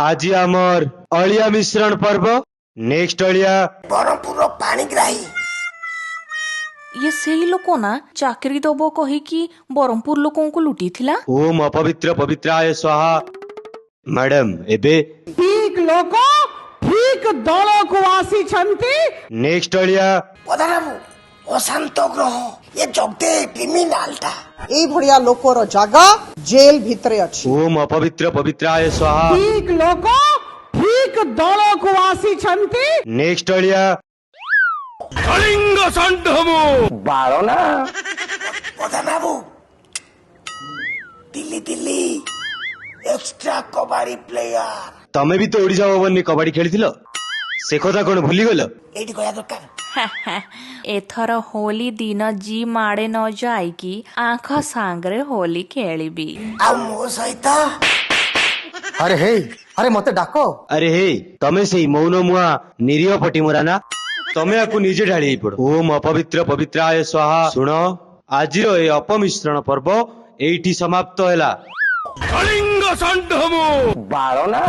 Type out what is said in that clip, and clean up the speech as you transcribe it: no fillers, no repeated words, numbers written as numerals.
आज आमर अलिया मिश्रण पर्व नेक्स्ट अलिया बरमपुर पाणीग्राही ये सेही लोक ना चाकरी दब कहीकि बरमपुर लोकों को लुटी थिला। ओम अपवित्र पवित्राय स्वाहा। मैडम एबे ठीक लोक ठीक दल को आसी छंती। नेक्स्ट अलिया प्रधान अशांत ग्रह ये जगते क्रिमिनाल टा এই ভড়িয়া লোকর জায়গা জেল ভিতরে আছে। ओम अपवित्र पवित्राय स्वाहा। ঠিক লোক ঠিক দল को आसी छंती। नेक्स्ट अलिया कलिंग संधमु प्रधान बाबू दिल्ली दिल्ली एक्स्ट्रा कबाड़ी प्लेयर तमे भी तो ओडिशा भवन ने कबड्डी खेली से कथा कौन भूली गल। एठी कहया दरकार एथर होली दिन जी माड़े न जाइकी आँख सांगरे होली खेलिबी। आ मो सहित अरे हे अरे मते डाको अरे हे तमे से मौन मुआ निरीह पटी मोरा ना तमे आकु निजे ढाली पड़। ओम अपवित्र पवित्राय स्वाहा। सुन आज ए अपमिश्रण पर्व एठी समाप्त हैला। कलिंग संधमु बाळो ना